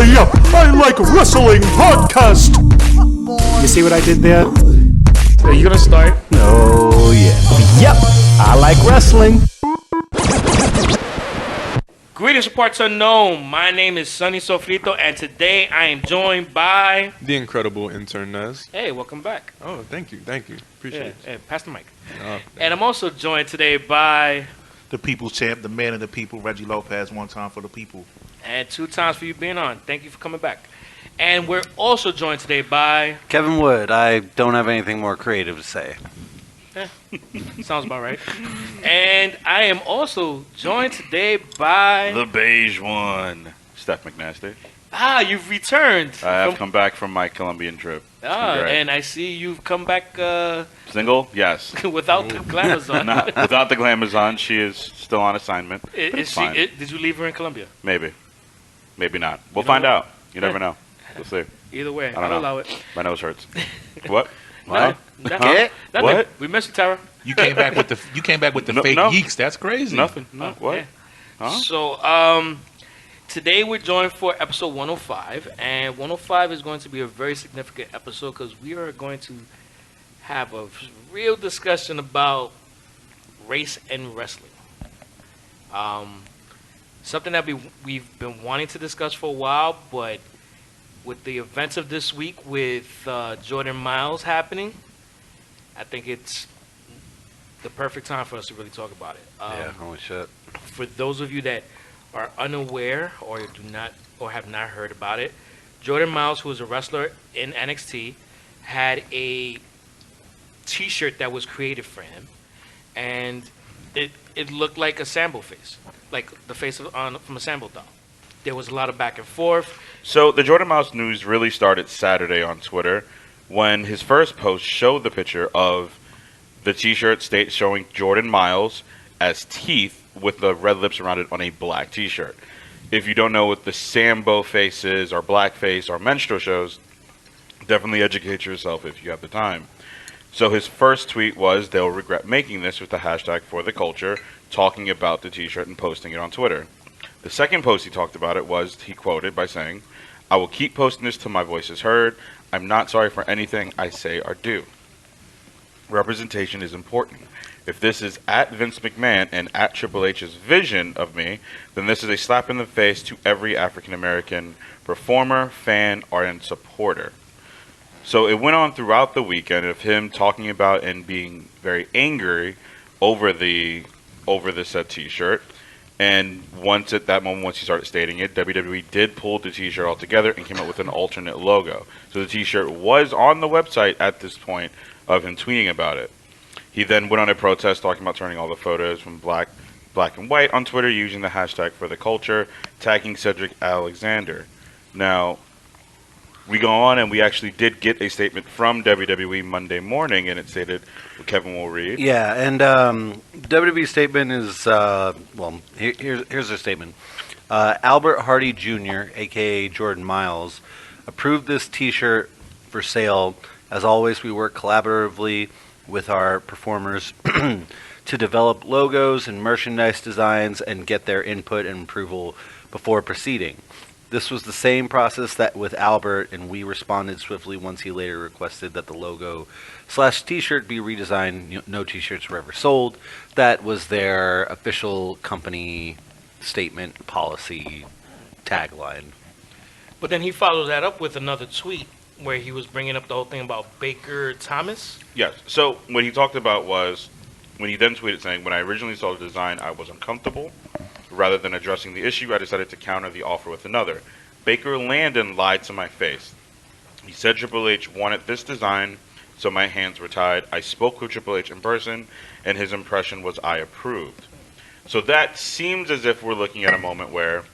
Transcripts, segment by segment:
Yep, I Like Wrestling podcast. You see what I did there? Are you gonna start? Oh, yeah. Yep, I like wrestling. Greetings from parts unknown. My name is Sonny Sofrito, and today I am joined by... The incredible intern Nez. Hey, welcome back. Oh, thank you. Appreciate it. Hey, pass the mic. Oh, And I'm also joined today by... The people's champ, the man of the people, Reggie Lopez, one time for the people. And 2 times for you being on. Thank you for coming back. And we're also joined today by... Kevin Wood. I don't have anything more creative to say. Sounds about right. And I am also joined today by... The beige one, Steph McNasty. You've returned. I have come back from my Colombian trip. And I see you've come back Single? Yes. without the glamours on. Not without the glamours on. She is still on assignment. Is she, fine. did you leave her in Colombia? Maybe. Maybe not. We'll know find what? out. You never know. We'll see. Either way, I don't I'll know. allow it. My nose hurts. What? Nothing. Huh? Nothing. What? We miss you, Tara. You came back with the fake no. geeks. That's crazy. Nothing. No. What? Yeah. Huh? So, today we're joined for episode 105, and 105 is going to be a very significant episode because we are going to have a real discussion about race and wrestling. Something that we've been wanting to discuss for a while, but with the events of this week with Jordan Miles happening, I think it's the perfect time for us to really talk about it. Holy shit. For those of you that are unaware or have not heard about it, Jordan Miles, who is a wrestler in NXT, had a T-shirt that was created for him, and it looked like a Sambo face, like the face from a Sambo doll. There was a lot of back and forth. So the Jordan Miles news really started Saturday on Twitter when his first post showed the picture of the T-shirt showing Jordan Miles as teeth with the red lips around it on a black T-shirt. If you don't know what the Sambo face is, or blackface, or menstrual shows, definitely educate yourself if you have the time. So his first tweet was, "They'll regret making this," with the hashtag for the culture, talking about the T-shirt and posting it on Twitter. The second post he talked about it was, he quoted by saying, "I will keep posting this till my voice is heard. I'm not sorry for anything I say or do. Representation is important. If this is at Vince McMahon and at Triple H's vision of me, then this is a slap in the face to every African-American performer, fan, and supporter." So it went on throughout the weekend of him talking about and being very angry over the said T-shirt. And once he started stating it, WWE did pull the T-shirt altogether and came up with an alternate logo. So the T-shirt was on the website at this point of him tweeting about it. He then went on a protest talking about turning all the photos from black and white on Twitter using the hashtag for the culture, tagging Cedric Alexander. Now, we go on and we actually did get a statement from WWE Monday morning, and it stated, Kevin will read. Yeah, and WWE's statement is, here's their statement. Albert Hardy Jr., a.k.a. Jordan Miles, approved this T-shirt for sale. As always, we work collaboratively with our performers to develop logos and merchandise designs and get their input and approval before proceeding. This was the same process that with Albert, and we responded swiftly once he later requested that the logo/T-shirt be redesigned. No T-shirts were ever sold. That was their official company statement, policy, tagline. But then he followed that up with another tweet where he was bringing up the whole thing about Baker Thomas. Yes. So what he talked about was, when he then tweeted saying, "When I originally saw the design, I was uncomfortable. Rather than addressing the issue, I decided to counter the offer with another. Baker Landon lied to my face. He said Triple H wanted this design, so my hands were tied. I spoke with Triple H in person, and his impression was I approved." So that seems as if we're looking at a moment where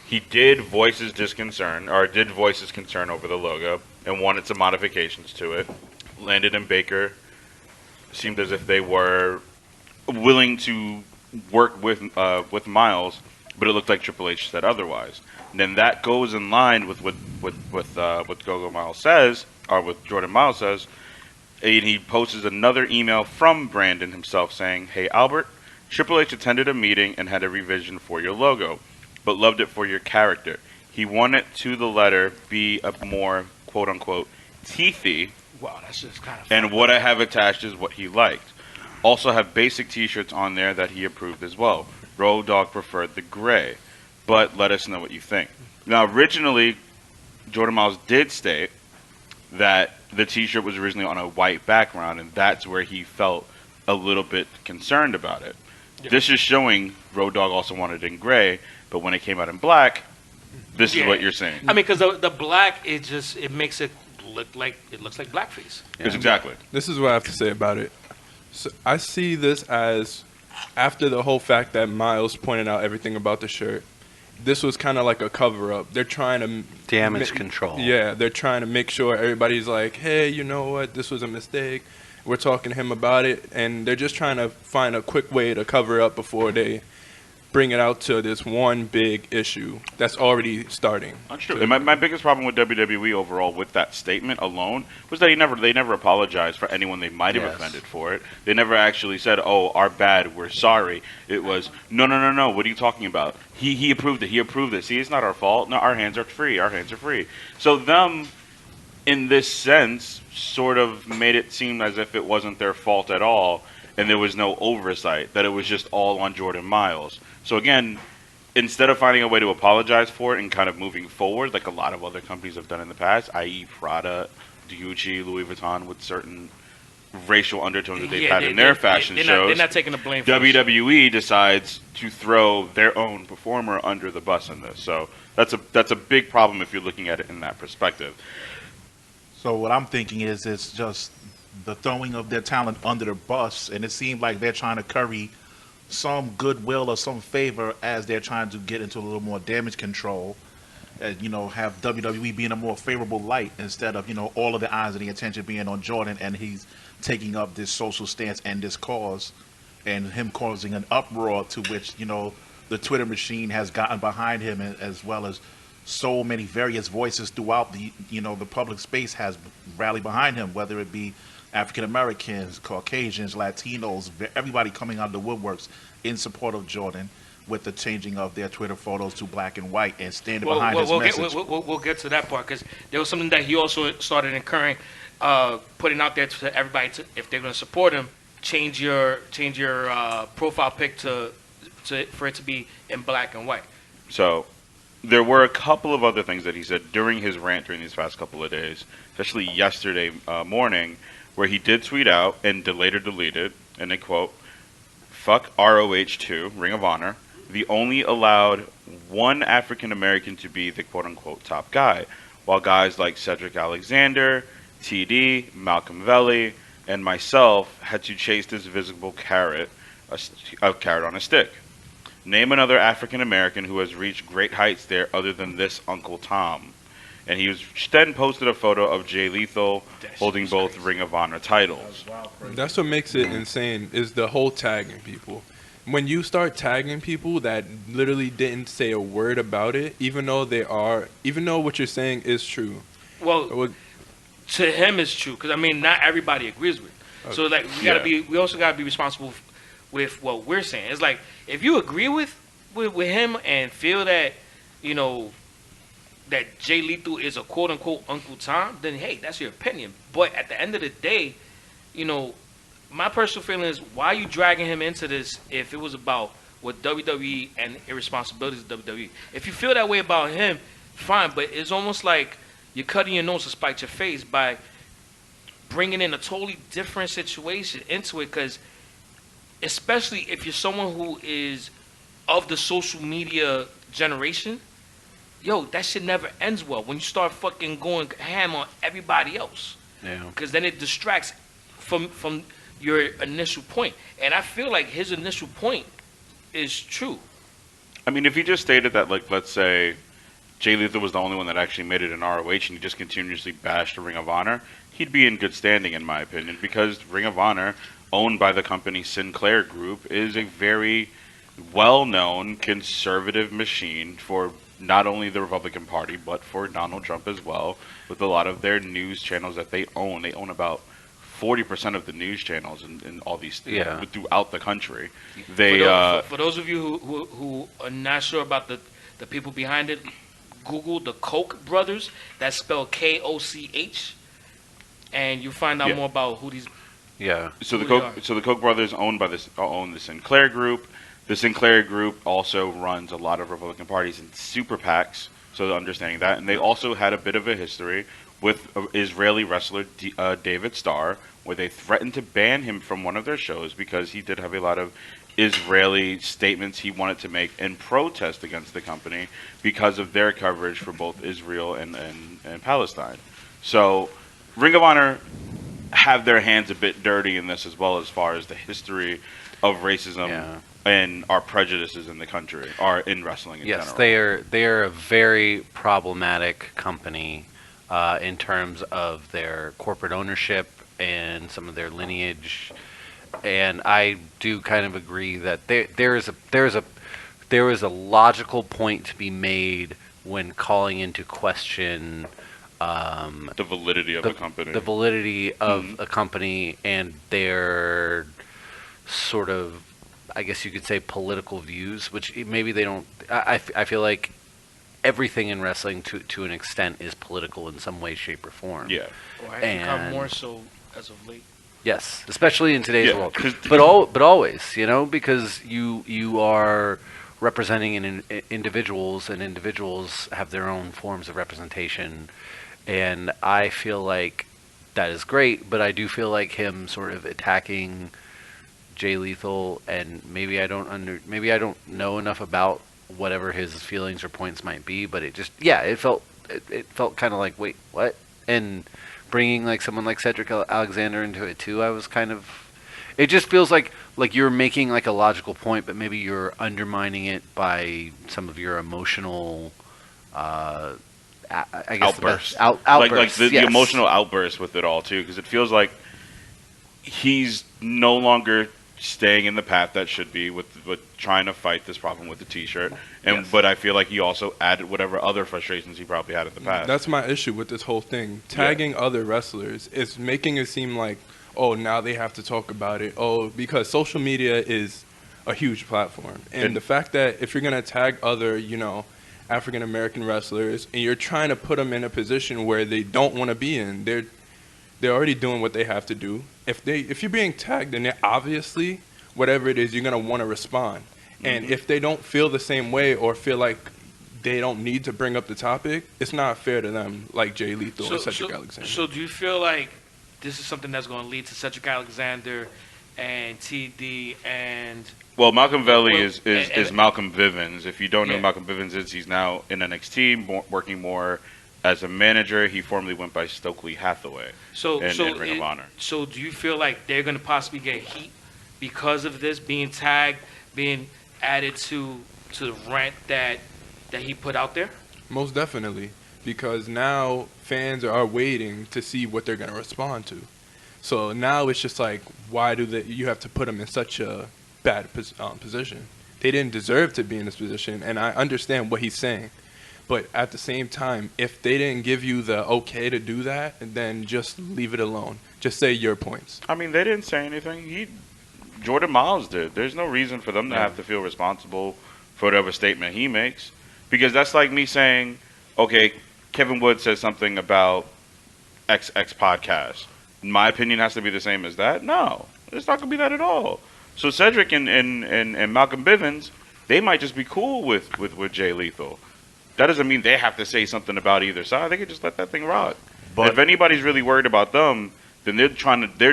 he did voice his concern over the logo and wanted some modifications to it. Landon and Baker seemed as if they were willing to work with Miles, but it looked like Triple H said otherwise. And then that goes in line with what Gogo Miles says, or what Jordan Miles says, and he posts another email from Brandon himself saying, "Hey Albert, Triple H attended a meeting and had a revision for your logo, but loved it for your character. He wanted to the letter be a more quote unquote teethy, Wow, that's just kind of. and what I have attached is what he liked. Also have basic T-shirts on there that he approved as well. Road Dogg preferred the gray, but let us know what you think. Now, originally, Jordan Miles did state that the T-shirt was originally on a white background, and that's where he felt a little bit concerned about it. Yeah. This is showing Road Dogg also wanted it in gray, but when it came out in black, this is what you're saying. I mean, because the black, it makes it looks like blackface. Yes, exactly. This is what I have to say about it. So I see this as, after the whole fact that Miles pointed out everything about the shirt, this was kind of like a cover-up. They're trying to Damage control. Yeah, they're trying to make sure everybody's like, hey, you know what, this was a mistake. We're talking to him about it, and they're just trying to find a quick way to cover up before they bring it out to this one big issue that's already starting. That's true. And my biggest problem with WWE overall with that statement alone was that they never apologized for anyone they might have offended for it. They never actually said, "Oh, our bad, we're sorry." It was, "No, what are you talking about? He approved it. He approved it. See, it's not our fault. No, our hands are free. Our hands are free." So them, in this sense, sort of made it seem as if it wasn't their fault at all, and there was no oversight, that it was just all on Jordan Miles. So again, instead of finding a way to apologize for it and kind of moving forward, like a lot of other companies have done in the past, i.e. Prada, Gucci, Louis Vuitton, with certain racial undertones that they've had in their fashion shows, they're not taking the blame for WWE decides to throw their own performer under the bus in this. So that's a big problem if you're looking at it in that perspective. So what I'm thinking is it's just the throwing of their talent under the bus, and it seemed like they're trying to curry some goodwill or some favor as they're trying to get into a little more damage control, and have WWE be in a more favorable light instead of all of the eyes and the attention being on Jordan, and he's taking up this social stance and this cause, and him causing an uproar to which the Twitter machine has gotten behind him, as well as so many various voices throughout the the public space has rallied behind him, whether it be African Americans, Caucasians, Latinos, everybody coming out of the woodworks in support of Jordan, with the changing of their Twitter photos to black and white and standing behind his message. We'll get to that part, because there was something that he also started incurring, putting out there to everybody if they're going to support him, change your profile pic for it to be in black and white. So there were a couple of other things that he said during his rant during these past couple of days, especially yesterday morning, where he did tweet out and later deleted, and I quote, "Fuck ROH2, Ring of Honor. The only allowed one African American to be the quote-unquote top guy, while guys like Cedric Alexander, TD, Malcolm Velli, and myself had to chase this visible carrot, a carrot on a stick. Name another African American who has reached great heights there other than this Uncle Tom." And he then posted a photo of Jay Lethal holding both Ring of Honor titles. That's what makes it insane, is the whole tagging people. When you start tagging people that literally didn't say a word about it, even though what you're saying is true. Well, to him it's true, because not everybody agrees with it. Okay. So we also gotta be responsible with what we're saying. It's like, if you agree with him and feel that that Jay Lethal is a quote-unquote Uncle Tom, then hey, that's your opinion. But at the end of the day, my personal feeling is, why are you dragging him into this if it was about what WWE and irresponsibilities of WWE? If you feel that way about him, fine, but it's almost like you're cutting your nose to spite your face by bringing in a totally different situation into it, because especially if you're someone who is of the social media generation, that shit never ends well when you start fucking going ham on everybody else. Yeah. Because then it distracts from your initial point. And I feel like his initial point is true. If he just stated that, like, let's say Jay Lethal was the only one that actually made it in ROH and he just continuously bashed Ring of Honor, he'd be in good standing, in my opinion, because Ring of Honor, owned by the company Sinclair Group, is a very well-known conservative machine for not only the Republican Party, but for Donald Trump as well, with a lot of their news channels that they own. They own about 40% of the news channels in all these throughout the country. For those of you who are not sure about the people behind it, Google the Koch brothers. That's spelled Koch, and you find out Yeah. more about who these. Yeah. So Who the they Koch, are. so the Koch brothers own the Sinclair Group. The Sinclair Group also runs a lot of Republican parties and super PACs. So understanding that, and they also had a bit of a history with Israeli wrestler David Starr, where they threatened to ban him from one of their shows because he did have a lot of Israeli statements he wanted to make in protest against the company because of their coverage for both Israel and Palestine. So Ring of Honor have their hands a bit dirty in this as well, as far as the history of racism Yeah. and our prejudices in the country, or in wrestling in Yes, general. they are a very problematic company in terms of their corporate ownership and some of their lineage. And I do kind of agree that there is a logical point to be made when calling into question The validity of a company. the validity of Mhm. a company and their sort of, I guess you could say, political views, which maybe they don't. I feel like everything in wrestling, to an extent, is political in some way, shape, or form. Yeah. Or has become And- more so as of late. Yes, especially in today's Yeah, world. 'cause- But always, because you are representing individuals, and individuals have their own forms of representation, and I feel like that is great. But I do feel like him sort of attacking Jay Lethal, and maybe I don't know enough about whatever his feelings or points might be, but it felt kind of like, wait, what? And bringing like someone like Cedric Alexander into it too, I was kind of, it just feels like you're making like a logical point, but maybe you're undermining it by some of your emotional I guess Outbursts. outbursts. Like the yes. emotional outburst with it all too, because it feels like he's no longer staying in the path that should be with trying to fight this problem with the T-shirt, and Yes. but I feel like he also added whatever other frustrations he probably had in the past. That's my issue with this whole thing. Tagging other wrestlers is making it seem like, oh, now they have to talk about it. Oh, because social media is a huge platform. And the fact that if you're going to tag other, African American wrestlers, and you're trying to put them in a position where they don't want to be in, they're already doing what they have to do. If you're being tagged, then obviously, whatever it is, you're going to want to respond. And if they don't feel the same way or feel like they don't need to bring up the topic, it's not fair to them, like Jay Lethal and Cedric Alexander. So do you feel like this is something that's going to lead to Cedric Alexander and TD and Well, Malcolm Valley Well, is Malcolm Bivens. If you don't know Yeah. who Malcolm Bivens is, he's now in NXT, working more as a manager. He formerly went by Stokely Hathaway in Ring of Honor. So do you feel like they're going to possibly get heat because of this being tagged, being added to the rant that he put out there? Most definitely, because now fans are waiting to see what they're going to respond to. So now it's just like, why do you have to put them in such a bad position? They didn't deserve to be in this position, and I understand what he's saying. But at the same time, if they didn't give you the okay to do that, then just leave it alone. Just say your points. I mean, they didn't say anything. Jordan Miles did. There's no reason for them to have to feel responsible for whatever statement he makes, because that's like me saying, okay, Kevin Wood says something about X podcast. My opinion has to be the same as that? No, it's not going to be that at all. So Cedric and Malcolm Bivens, they might just be cool with Jay Lethal. That doesn't mean they have to say something about either side. They can just let that thing rock. But if anybody's really worried about them, then they're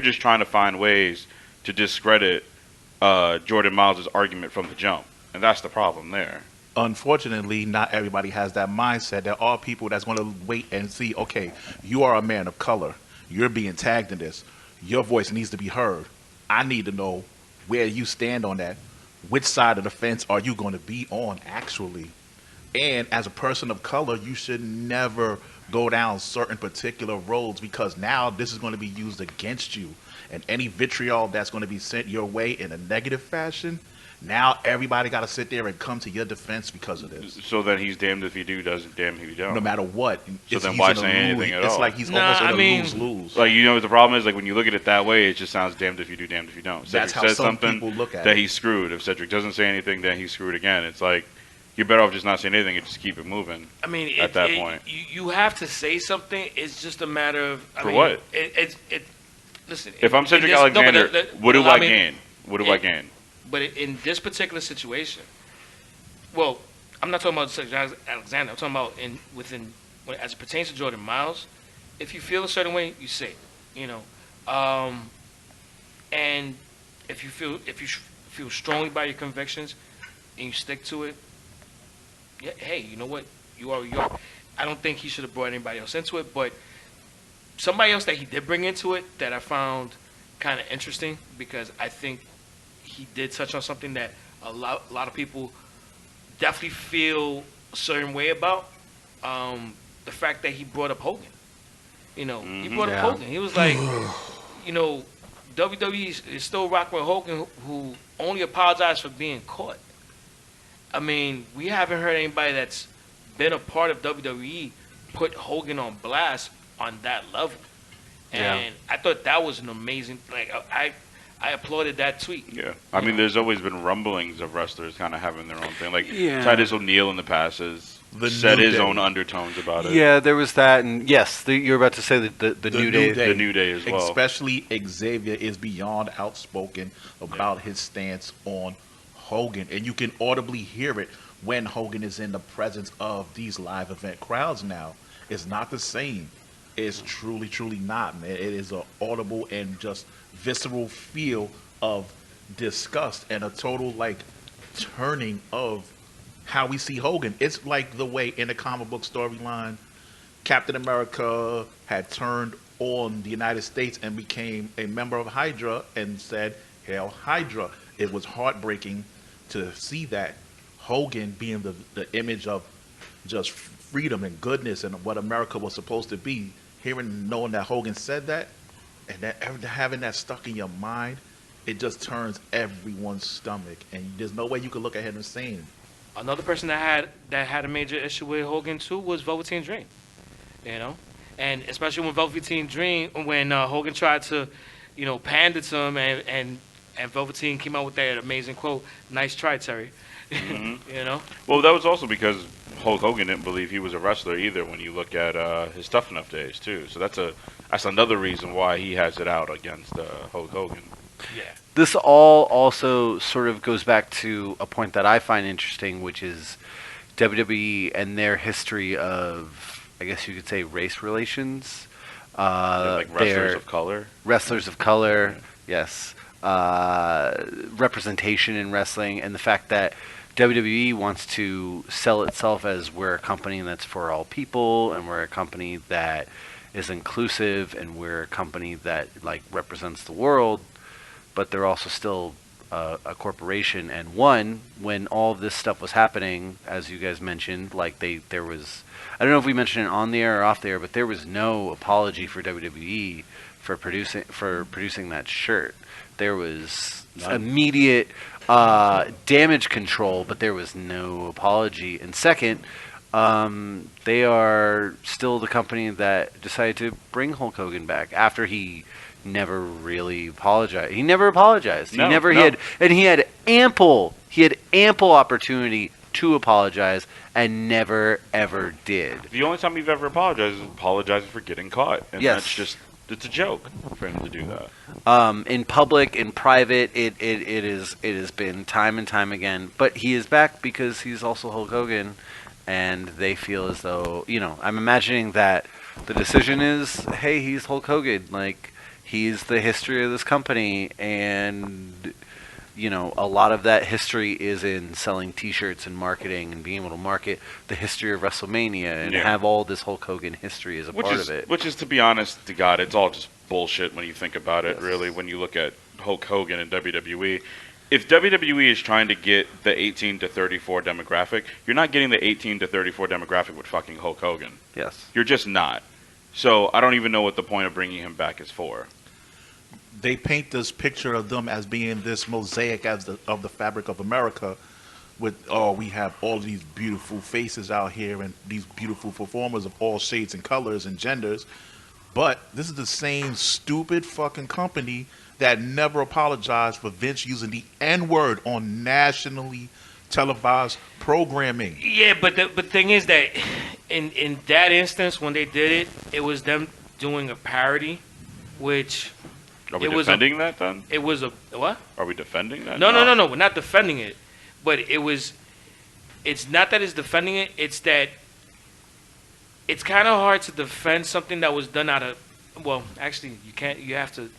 just trying to find ways to discredit Jordan Miles' argument from the jump, and that's the problem there. Unfortunately, not everybody has that mindset. There are people that's going to wait and see, okay, you are a man of color. You're being tagged in this. Your voice needs to be heard. I need to know where you stand on that. Which side of the fence are you going to be on, actually? And as a person of color, you should never go down certain particular roads, because now this is going to be used against you. And any vitriol that's going to be sent your way in a negative fashion, now everybody got to sit there and come to your defense because of this. So then he's damned if you do, damned if you don't. No matter what. So then he's why in a say anything at It's all? like he's Nah, almost in I a mean- lose-lose. Like, what the problem is, like, when you look at it that way, it just sounds damned if you do, damned if you don't. That's Cedric how says some something people look at that it. he's screwed. If Cedric doesn't say anything, then he's screwed again. It's like You're better off just not saying anything and just keep it moving. I mean, at that point, you have to say something. It's just a matter of For what? Listen. If I'm Cedric Alexander, what do I gain? What do I gain? But in this particular situation, well, I'm not talking about Cedric Alexander. I'm talking about as it pertains to Jordan Miles. If you feel a certain way, you say it. You know, and if you feel strongly by your convictions and you stick to it, yeah, hey, you know what? You are. I don't think he should have brought anybody else into it, but somebody else that he did bring into it that I found kind of interesting, because I think he did touch on something that a lot of people definitely feel a certain way about. The fact that he brought up Hogan. You know, he brought up Hogan. He was like, you know, WWE is still rocking with Hogan, who only apologized for being caught. I mean, we haven't heard anybody that's been a part of WWE put Hogan on blast on that level. And I thought that was an amazing, like, I applauded that tweet. Yeah. I mean, there's always been rumblings of wrestlers kind of having their own thing. Like, Titus O'Neil in the past has said his own undertones about it. Yeah, there was that. And yes, you're about to say the New Day. The New Day as well. Especially Xavier is beyond outspoken about his stance on Hogan. And you can audibly hear it when Hogan is in the presence of these live event crowds now. It's not the same. It's truly, truly not, man. It is an audible and just visceral feel of disgust and a total, like, turning of how we see Hogan. It's like the way in the comic book storyline, Captain America had turned on the United States and became a member of Hydra and said, "Hail Hydra." It was heartbreaking to see that Hogan being the image of just freedom and goodness and what America was supposed to be, knowing that Hogan said that, and that having that stuck in your mind, it just turns everyone's stomach, and there's no way you can look ahead and saying. Another person that had a major issue with Hogan too was Velveteen Dream. You know, and especially when Velveteen Dream, when Hogan tried to, you know, pander to him, and Velveteen came out with that amazing quote, "Nice try, Terry." Mm-hmm. You know. Well, that was also because Hulk Hogan didn't believe he was a wrestler either. When you look at his Tough Enough days too, so that's another reason why he has it out against Hulk Hogan. Yeah. This all also sort of goes back to a point that I find interesting, which is WWE and their history of, I guess you could say, race relations. Like wrestlers of color. Wrestlers of color, yes. Representation in wrestling, and the fact that WWE wants to sell itself as we're a company that's for all people, and we're a company that is inclusive, and we're a company that, like, represents the world, but they're also still a corporation. And when all of this stuff was happening, as you guys mentioned, like there was, I don't know if we mentioned it on the air or off the air, but there was no apology for WWE for producing that shirt. There was immediate damage control, but there was no apology. And second, they are still the company that decided to bring Hulk Hogan back after he never really apologized. He never apologized. He had ample opportunity to apologize and never ever did. The only time you've ever apologized is apologizing for getting caught, and Yes. that's just, it's a joke for him to do that. In public, in private, it has been time and time again. But he is back because he's also Hulk Hogan, and they feel as though, you know, I'm imagining that the decision is, hey, he's Hulk Hogan, like, he's the history of this company, and, you know, a lot of that history is in selling T-shirts and marketing and being able to market the history of WrestleMania and have all this Hulk Hogan history as a part of it. Which is, to be honest to God, it's all just bullshit when you think about it, really, when you look at Hulk Hogan and WWE. If WWE is trying to get the 18 to 34 demographic, you're not getting the 18 to 34 demographic with fucking Hulk Hogan. Yes. You're just not. So I don't even know what the point of bringing him back is for. They paint this picture of them as being this mosaic of the fabric of America, with we have all these beautiful faces out here and these beautiful performers of all shades and colors and genders, but this is the same stupid fucking company that never apologized for Vince using the N-word on nationally televised programming. Yeah, but the thing is that in that instance, when they did it, it was them doing a parody, which Are we it was defending that then? it was a what? Are we defending that? No. We're not defending it, but it was. It's not that it's defending it. It's that it's kind of hard to defend something that was done out of. Well, actually, you can't. You have to.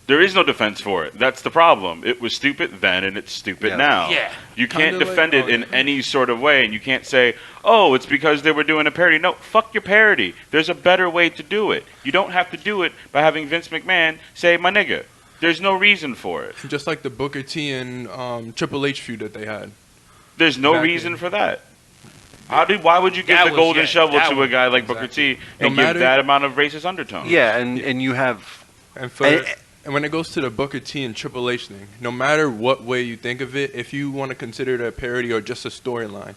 There is no defense for it. That's the problem. It was stupid then, and it's stupid Yeah. now. Yeah. You can't Kinda defend like- it in any sort of way, and you can't say, "Oh, it's because they were doing a parody." No, fuck your parody. There's a better way to do it. You don't have to do it by having Vince McMahon say "my nigga." There's no reason for it. Just like the Booker T and Triple H feud that they had. There's no Back reason in- for that. Why would you give That the was- golden yeah, shovel that to a was- guy like Booker T No and give matter- that amount of racist undertones? Yeah, and you have And for and when it goes to the Booker T and Triple H thing, no matter what way you think of it, if you want to consider it a parody or just a storyline,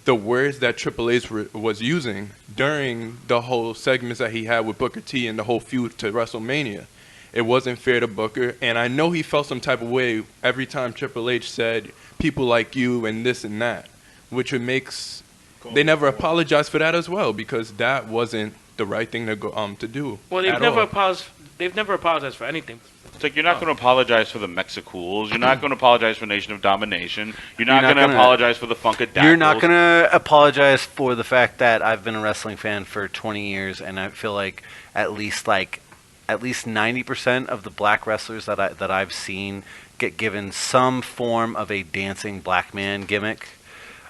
the words that Triple H was using during the whole segments that he had with Booker T and the whole feud to WrestleMania, it wasn't fair to Booker. And I know he felt some type of way every time Triple H said people like you and this and that, which it makes they never apologized for that as well, because that wasn't the right thing to go to do. Well, they've at never all. apologized. They've never apologized for anything. It's like you're not going to apologize for the Mexicools. You're not going to apologize for Nation of Domination. You're not You're not going to gonna- apologize for the Funkadactyls. You're not going to apologize for the fact that I've been a wrestling fan for 20 years, and I feel like at least 90% of the black wrestlers that I've seen get given some form of a dancing black man gimmick.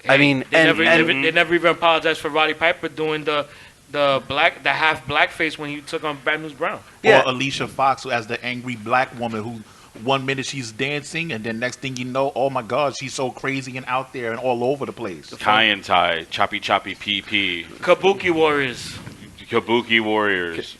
I mean, They and, they never even apologized for Roddy Piper doing the half blackface when he took on Bad News Brown. Yeah. Or Alicia Fox as the angry black woman who 1 minute she's dancing and then next thing you know, oh my God, she's so crazy and out there and all over the place. Tie and tie, choppy choppy PP, Kabuki Warriors, Kabuki Warriors,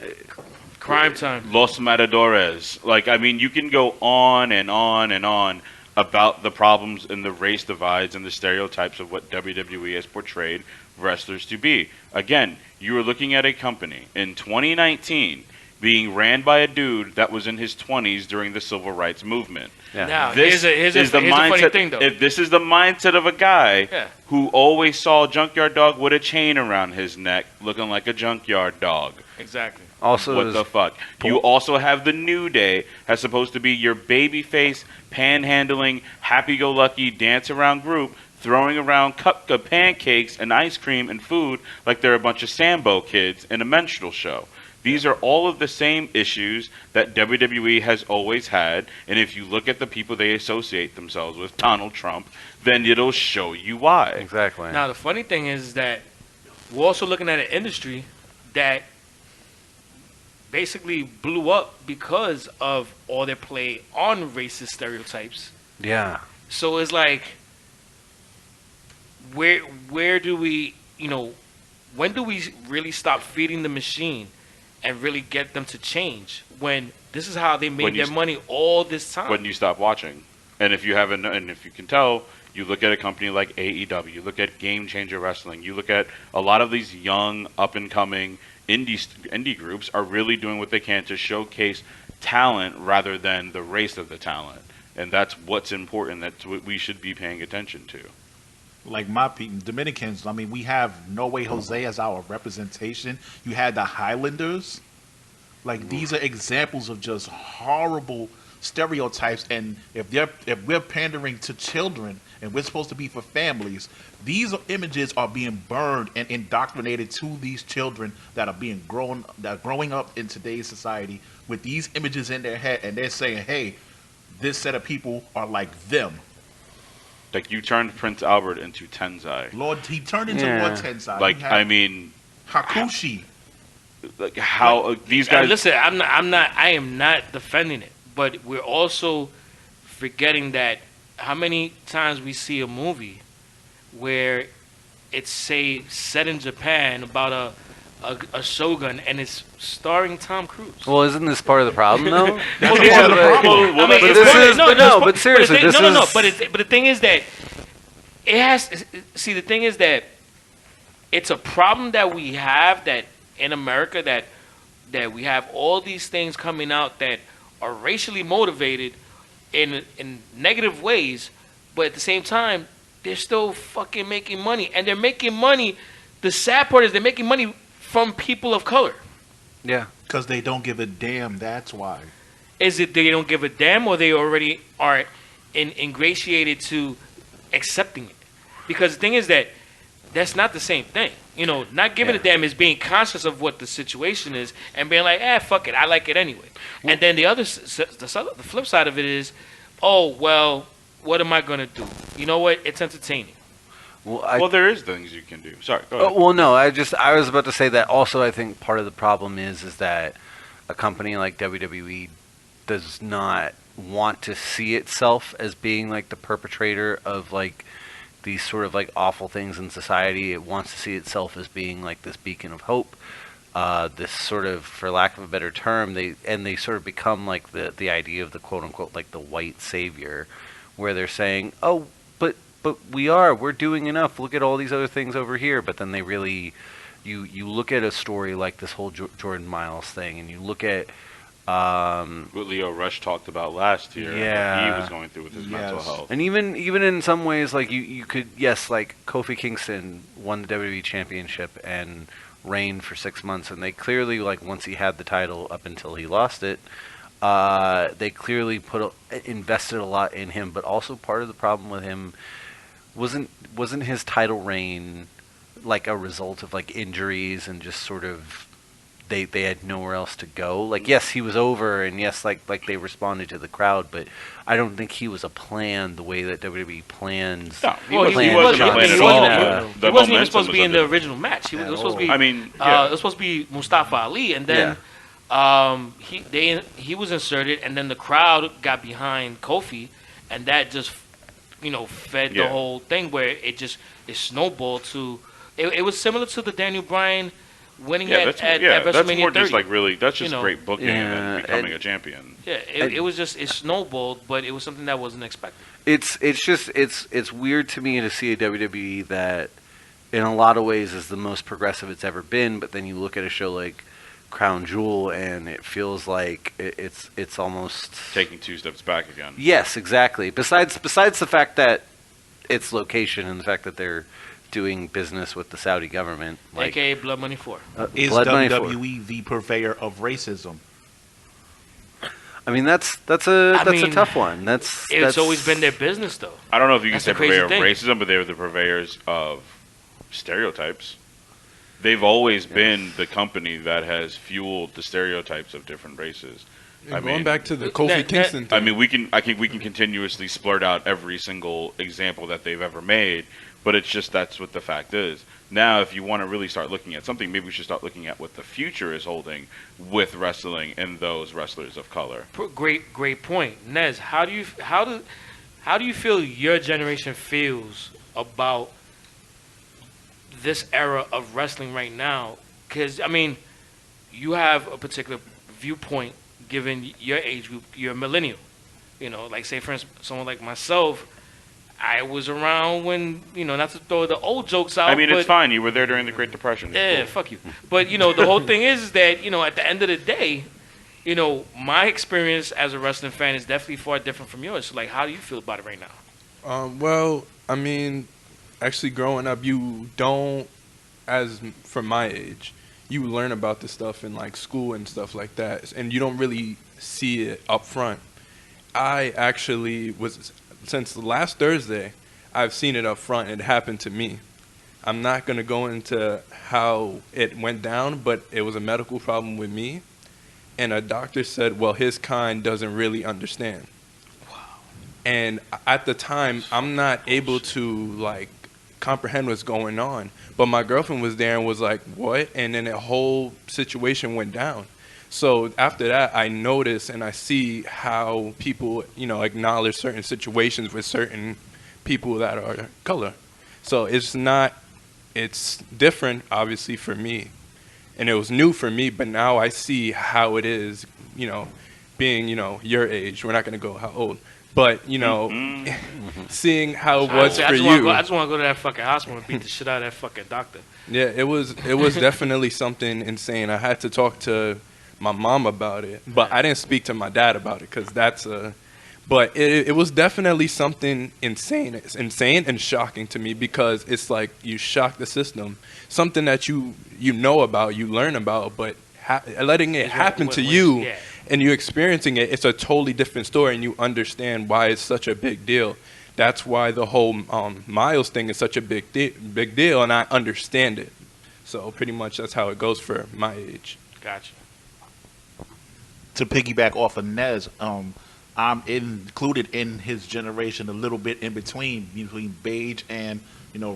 Crime Time. Los Matadores. Like, I mean, you can go on and on and on about the problems and the race divides and the stereotypes of what WWE has portrayed wrestlers to be. Again, you are looking at a company in 2019 being ran by a dude that was in his 20s during the civil rights movement. yeah. Now, This here's a is the funny mindset. thing, though. If this is the mindset of a guy Yeah. who always saw Junkyard Dog with a chain around his neck, looking like a junkyard dog. Exactly. Also, What the fuck? You also have the New Day as supposed to be your babyface, panhandling, happy-go-lucky, dance-around group, throwing around cup of pancakes and ice cream and food like they're a bunch of Sambo kids in a minstrel show. These are all of the same issues that WWE has always had, and if you look at the people they associate themselves with, Donald Trump, then it'll show you why. exactly. Now, the funny thing is that we're also looking at an industry that basically blew up because of all their play on racist stereotypes. Yeah. So it's like, where do we, when do we really stop feeding the machine and really get them to change? When this is how they When made you their money all this time. When you stop watching. And if you haven't, and if you can tell, you look at a company like AEW, you look at Game Changer Wrestling, you look at a lot of these young, up-and-coming indie groups are really doing what they can to showcase talent rather than the race of the talent. And that's what's important. That's what we should be paying attention to. Like my people, Dominicans, I mean, we have No Way Jose as our representation. You had the Highlanders. Like, these are examples of just horrible stereotypes. And if we're pandering to children and we're supposed to be for families, these images are being burned and indoctrinated to these children that are growing up in today's society with these images in their head, and they're saying, hey, this set of people are like them. Like, you turned Prince Albert into Tenzai. Lord, he turned into Yeah. Lord Tensai. Like, You had I mean, Hakushi. like how these guys... Listen, I am not defending it, but we're also forgetting that how many times we see a movie where it's set in Japan about a shogun and it's starring Tom Cruise. Well, isn't this part of the problem, though? Well, Yeah, but- I mean, but it's this part of- is- but no, it's but seriously, the thing- this no. is- But the thing is that it has. See, the thing is that it's a problem that we have that in America that we have all these things coming out that are racially motivated in negative ways, but at the same time they're still fucking making money, and they're making money. The sad part is they're making money from people of color. Yeah. Because they don't give a damn. That's why. Is it they don't give a damn, or they already are ingratiated to accepting it? Because the thing is that that's not the same thing. You know, not giving a damn is being conscious of what the situation is and being like, fuck it, I like it anyway. And then the flip side of it is, oh, well, what am I going to do? You know what? It's entertaining. Well, there is things you can do. Sorry, go ahead. Well, no, I was about to say that also. I think part of the problem is that a company like WWE does not want to see itself as being like the perpetrator of like these sort of like awful things in society. It wants to see itself as being like this beacon of hope. This sort of, for lack of a better term, they sort of become like the idea of the quote unquote like the white savior, where they're saying, oh, but we're doing enough. Look at all these other things over here. But then they really, you look at a story like this whole Jordan Miles thing, and you look at what Leo Rush talked about last year. Yeah. He was going through with his mental health. And even in some ways, like you could, yes, like Kofi Kingston won the WWE Championship and reigned for 6 months, and they clearly, like, once he had the title up until he lost it, they clearly invested a lot in him. But also part of the problem with him wasn't his title reign like a result of like injuries and just sort of they had nowhere else to go. Like, yes, he was over, and yes, like they responded to the crowd, but I don't think he was a plan the way that WWE plans. No, He wasn't even supposed to be in the original match. He was supposed to be. I mean, it was supposed to be Mustafa Ali, and then he was inserted, and then the crowd got behind Kofi, and that just fed the whole thing where it snowballed to. It was similar to the Daniel Bryan winning at WrestleMania that's more 30. just like really. That's just great booking and becoming a champion. Yeah, it was just it snowballed, but it was something that wasn't expected. It's weird to me to see a WWE that, in a lot of ways, is the most progressive it's ever been. But then you look at a show like Crown Jewel, and it feels like it's almost taking 2 steps back again. Yes, exactly. Besides the fact that its location and the fact that they're doing business with the Saudi government, like, AKA Blood Money 4. Is WWE the purveyor of racism? I mean, that's a tough one. It's always been their business, though. I don't know if you can That's say the crazy purveyor of thing. racism, but they were the purveyors of stereotypes. They've always been the company that has fueled the stereotypes of different races. And going back to the Kofi Kingston thing. I mean, I think we can continuously splurt out every single example that they've ever made, but it's just that's what the fact is. Now, if you want to really start looking at something, maybe we should start looking at what the future is holding with wrestling and those wrestlers of color. Great point, Nez. How do you feel your generation feels about this era of wrestling right now? Because I mean, you have a particular viewpoint given your age group. You're a millennial. Like say for instance, someone like myself. I was around when, not to throw the old jokes out. I mean, but, it's fine. You were there during the Great Depression. Yeah, fuck you. But, the whole thing is that, at the end of the day, my experience as a wrestling fan is definitely far different from yours. So, like, how do you feel about it right now? Well, I mean, actually growing up, you don't, as from my age, you learn about this stuff in, like, school and stuff like that, and you don't really see it up front. I actually was... Since last Thursday, I've seen it up front. It happened to me. I'm not going to go into how it went down, but it was a medical problem with me. And a doctor said, well, his kind doesn't really understand. Wow. And at the time, I'm not able to, like, comprehend what's going on. But my girlfriend was there and was like, what? And then the whole situation went down. So after that, I notice and I see how people, acknowledge certain situations with certain people that are color. So it's different, obviously, for me. And it was new for me, but now I see how it is, being, your age. We're not going to go how old. But, seeing how it was for you. I just want to go to that fucking hospital and beat the shit out of that fucking doctor. Yeah, it was definitely something insane. I had to talk to my mom about it, but I didn't speak to my dad about it because But it was definitely something insane. It's insane and shocking to me because it's like you shock the system. Something that you know about, you learn about, but letting it happen to you yeah. and you experiencing it, it's a totally different story, and you understand why it's such a big deal. That's why the whole Miles thing is such a big deal, and I understand it. So pretty much that's how it goes for my age. Gotcha. To piggyback off of Nez, I'm included in his generation a little bit in between Beige and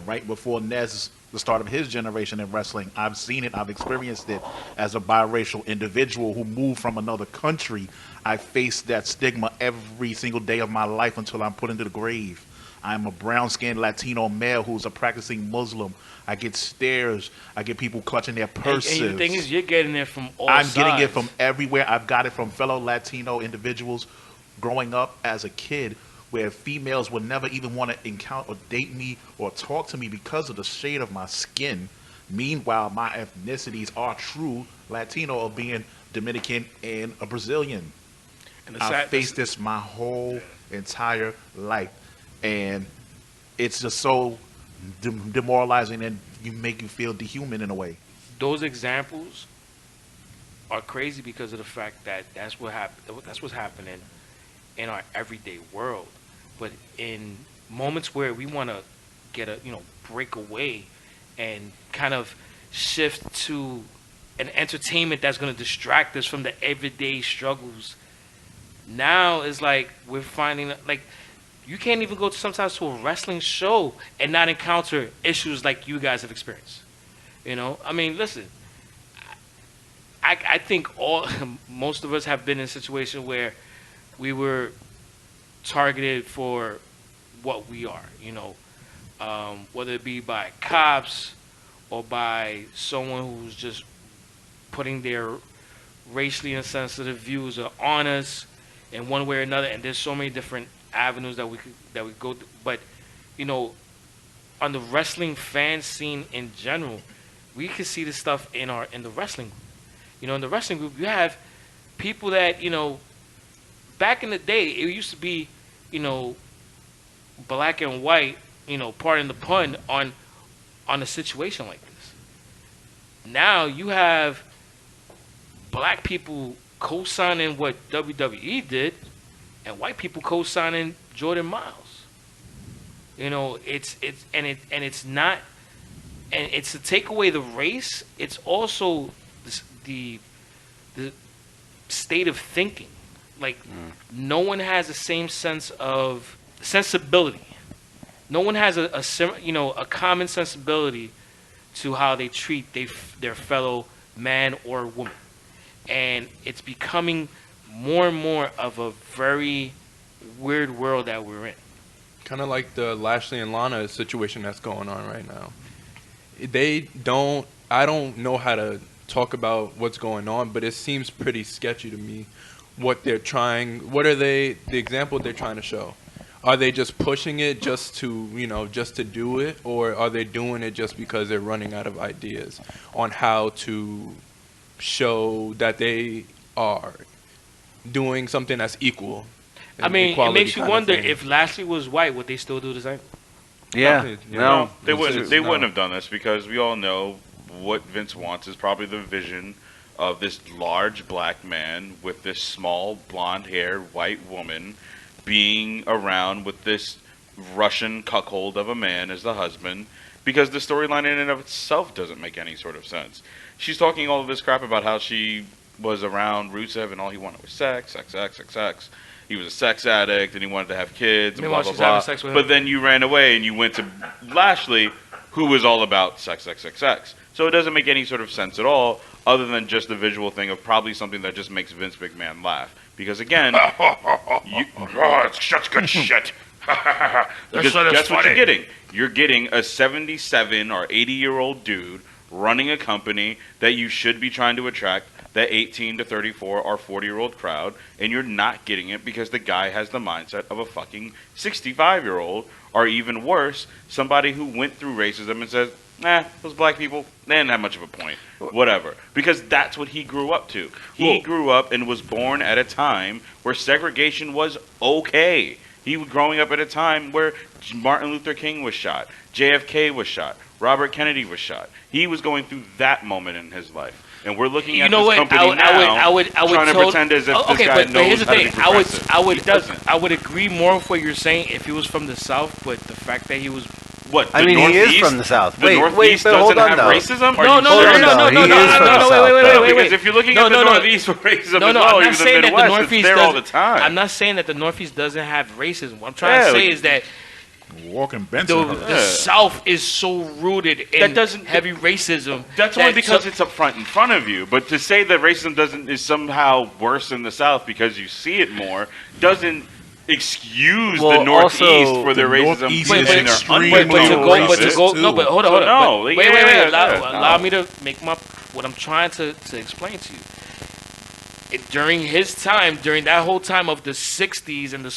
right before Nez, the start of his generation in wrestling. I've seen it, I've experienced it as a biracial individual who moved from another country. I face that stigma every single day of my life until I'm put into the grave. I'm a brown-skinned Latino male who's a practicing Muslim. I get stares. I get people clutching their purses. And the thing is, you're getting it from all I'm sides. getting it from everywhere. I've got it from fellow Latino individuals growing up as a kid, where females would never even want to encounter or date me or talk to me because of the shade of my skin. Meanwhile, my ethnicities are true Latino, of being Dominican and a Brazilian. And I've faced this my whole entire life. And it's just so demoralizing, and make you feel dehuman in a way. Those examples are crazy because of the fact that that's what's happening in our everyday world. But in moments where we want to break away and kind of shift to an entertainment that's going to distract us from the everyday struggles, now it's like we're finding like you can't even go sometimes to a wrestling show and not encounter issues like you guys have experienced. I mean, listen, I think most of us have been in a situation where we were targeted for what we are, whether it be by cops or by someone who's just putting their racially insensitive views on us in one way or another. And there's so many different avenues that we go through. But on the wrestling fan scene in general, we can see this stuff in the wrestling group. In the wrestling group, you have people that back in the day, it used to be, black and white, pardon the pun, on a situation like this. Now you have black people co-signing what WWE did, and white people co-signing Jordan Miles. It's not, and it's to take away the race. It's also the state of thinking. Like, no one has the same sense of sensibility. No one has a common sensibility to how they treat their fellow man or woman. And it's becoming more and more of a very weird world that we're in. Kind of like the Lashley and Lana situation that's going on right now. I don't know how to talk about what's going on, but it seems pretty sketchy to me. What are the example they're trying to show? Are they just pushing it just to do it, or are they doing it just because they're running out of ideas on how to show that they are doing something that's equal? I mean, it makes you wonder if Lashley was white, would they still do the same? Yeah, no, they wouldn't. They wouldn't have done this because we all know what Vince wants is probably the vision of this large black man with this small blonde-haired white woman being around with this Russian cuckold of a man as the husband, because the storyline in and of itself doesn't make any sort of sense. She's talking all of this crap about how she was around Rusev and all he wanted was sex. He was a sex addict and he wanted to have kids and blah, blah, blah. But then you ran away and you went to Lashley, who was all about sex. So it doesn't make any sort of sense at all, other than just the visual thing of probably something that just makes Vince McMahon laugh. Because again, it's such good shit. because guess what you're getting? You're getting a 77 or 80-year-old dude running a company that you should be trying to attract that 18 to 34 or 40-year-old crowd, and you're not getting it because the guy has the mindset of a fucking 65-year-old, or even worse, somebody who went through racism and says, those black people, they didn't have much of a point. Whatever. Because that's what he grew up to. He grew up and was born at a time where segregation was okay. He was growing up at a time where Martin Luther King was shot, JFK was shot, Robert Kennedy was shot. He was going through that moment in his life. And we're looking at this company now trying to pretend as if this guy knows how to be progressive. He doesn't. I would agree more with what you're saying if he was from the South, but the fact that he was... What? I mean, he is from the South. The Northeast doesn't have racism? No. Wait. Because if you're looking at the Northeast for racism as well, I'm not even saying the that the Midwest, Northeast it's there all the time. I'm not saying that the Northeast doesn't have racism. What I'm trying to say is that Walking Benson. the South is so rooted in heavy racism. That's only because it's up front in front of you. But to say that racism is somehow worse in the South because you see it more doesn't excuse the Northeast for their racism. But hold on. No, wait. Allow me to make what I'm trying to explain to you. During his time, during that whole time of the '60s and the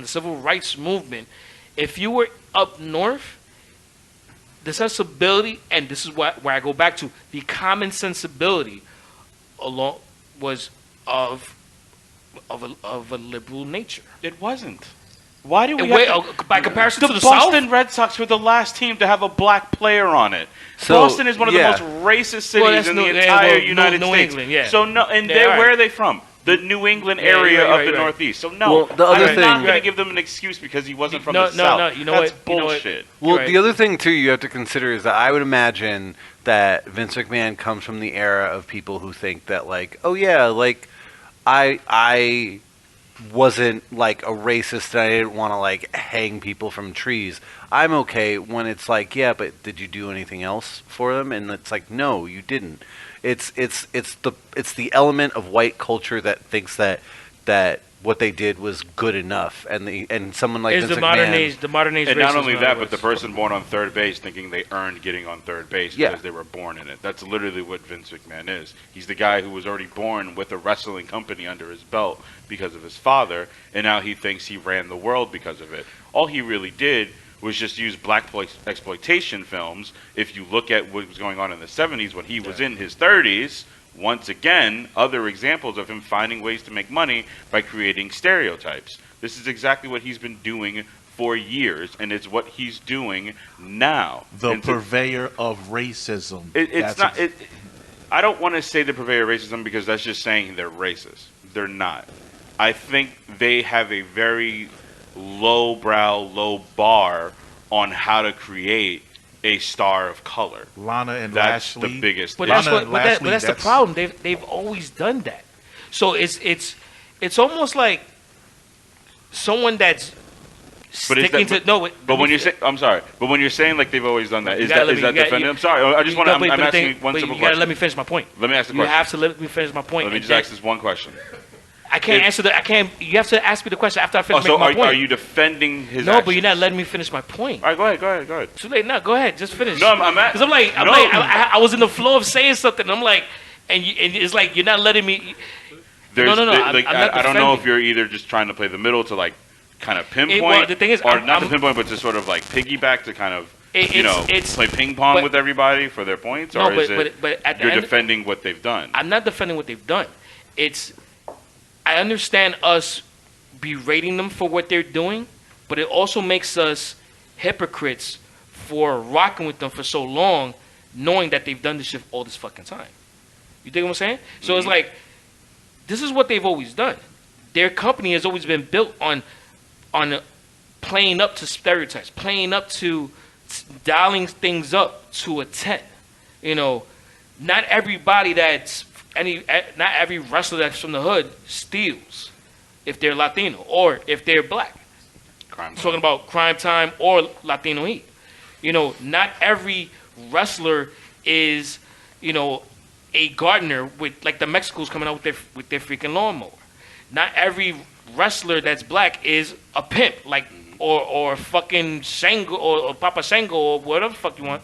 civil rights movement, if you were up north, the sensibility, and this is where I go back to, the common sensibility along was of a liberal nature. It wasn't. Why do we by comparison to the Boston South? Red Sox were the last team to have a black player on it. So, Boston is one of the most racist cities in the entire United States. England, yeah. So where are they from? The New England area of the Northeast. So the other I'm not going to give them an excuse because he wasn't from the South. No, you know That's what? bullshit. Well, the other thing too you have to consider is that I would imagine that Vince McMahon comes from the era of people who think that like, oh yeah, like I wasn't like a racist and I didn't want to like hang people from trees. I'm okay when it's like, yeah, but did you do anything else for them? And it's like, no, you didn't. It's the element of white culture that thinks that what they did was good enough, and someone like Vince the modern age and not only that, but the person born on third base thinking they earned getting on third base because they were born in it. That's literally what Vince McMahon is. He's the guy who was already born with a wrestling company under his belt because of his father, and now he thinks he ran the world because of it. All he really did was just use black exploitation films. If you look at what was going on in the 70s when he was in his 30s, once again, other examples of him finding ways to make money by creating stereotypes. This is exactly what he's been doing for years, and it's what he's doing now. The purveyor of racism. I don't want to say the purveyor of racism because that's just saying they're racist. They're not. I think they have a very low bar on how to create a star of color. Lana and that's Lashley. The biggest. But that's the problem. They've always done that. So it's almost like someone that's sticking to no. But when you say, I'm sorry. But when you're saying like they've always done that, is that defending? I'm sorry. I just want to. I'm asking one simple question. You gotta let me finish my point. Let me ask the question. You have to let me finish my point. Let me just ask this one question. I can't answer that. I can't. You have to ask me the question after I finish my point. Are you defending his? No, actions? but you're not letting me finish my point. All right, go ahead. Too late. No, go ahead. Just finish. No, I'm because I was in the flow of saying something. I'm like, and it's like you're not letting me. No. I don't know if you're either just trying to play the middle to like kind of pinpoint, the thing is, or not to pinpoint, but to sort of like piggyback to kind of play ping pong with everybody for their points, or is it you're defending what they've done? I'm not defending what they've done. I understand us berating them for what they're doing, but it also makes us hypocrites for rocking with them for so long, knowing that they've done this shit all this fucking time. You dig what I'm saying? So it's like, this is what they've always done. Their company has always been built on playing up to stereotypes, playing up to dialing things up to a 10. Not everybody not every wrestler that's from the hood steals if they're Latino or if they're black. Talking about Crime Time or Latino Heat. Not every wrestler is, a gardener with like the Mexicans coming out with their freaking lawnmower. Not every wrestler that's black is a pimp, like or fucking Shango or Papa Shango or whatever the fuck you want,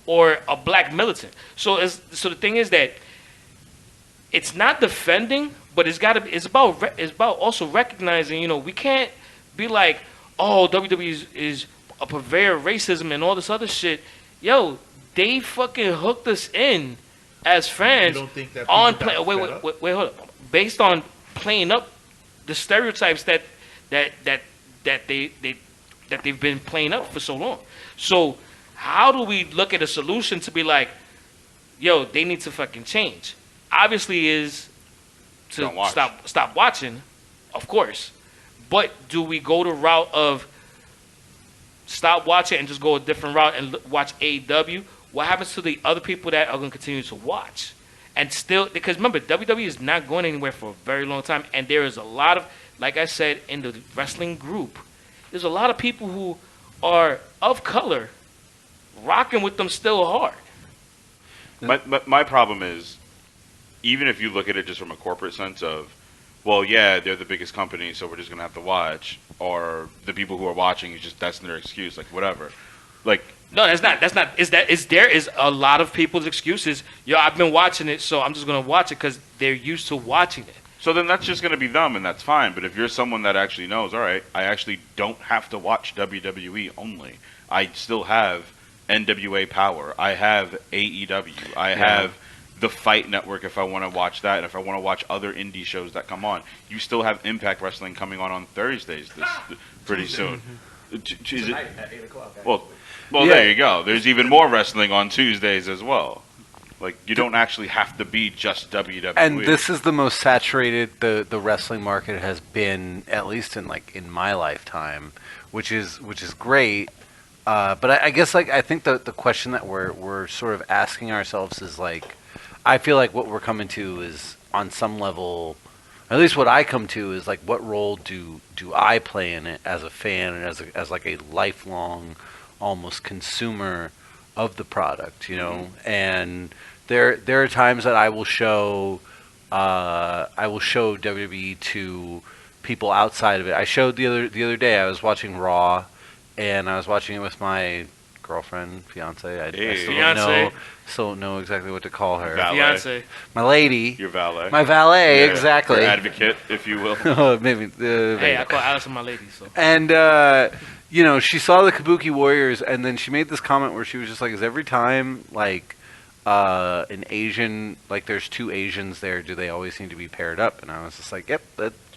or a black militant. So the thing is that it's not defending, but it's about also recognizing. We can't be like, oh, WWE is a purveyor of racism and all this other shit yo, they fucking hooked us in as fans You don't think that on people got wait, fed wait, up? wait, wait, hold up. Based on playing up the stereotypes that they've been playing up for so long. So how do we look at a solution to be like, yo, they need to fucking change? Obviously, is to Don't watch. stop watching, of course. But do we go the route of stop watching and just go a different route and watch AEW? What happens to the other people that are going to continue to watch? And still, because remember, WWE is not going anywhere for a very long time. And there is a lot of, like I said, in the wrestling group, there's a lot of people who are of color rocking with them still hard. My problem is, even if you look at it just from a corporate sense of, well, yeah, they're the biggest company, so we're just gonna have to watch, or the people who are watching is just that's their excuse, like whatever. Like, No, that's not. That's not. There is a lot of people's excuses. Yo, I've been watching it, so I'm just gonna watch it because they're used to watching it. so then that's just gonna be them, and that's fine. But if you're someone that actually knows, all right, I actually don't have to watch WWE only. I still have NWA Power. I have AEW. I have the Fight Network if I want to watch that, and if I want to watch other indie shows that come on. You still have Impact Wrestling coming on Thursdays pretty soon. Tonight at 8 o'clock. Well, Yeah. there you go. There's even more wrestling on Tuesdays as well. Like, you don't actually have to be just WWE. And this is the most saturated the wrestling market has been, at least in my lifetime, which is great. But I guess I think the question that we're sort of asking ourselves is I feel like what we're coming to is on some level, at least what I come to is what role do I play in it as a fan and as a lifelong almost consumer of the product, And there are times that I will show WWE to people outside of it. I showed the other day. I was watching Raw, and I was watching it with my girlfriend, fiance. I still don't know exactly what to call her. Valet. Fiance. My lady. Your valet. My valet, Yeah, exactly. Your advocate, if you will. Maybe. Hey, I call Allison my lady. So And she saw the Kabuki Warriors, and then she made this comment where she was just like, "Is every time an Asian, there's two Asians there, do they always need to be paired up?" And I was just like, "Yep,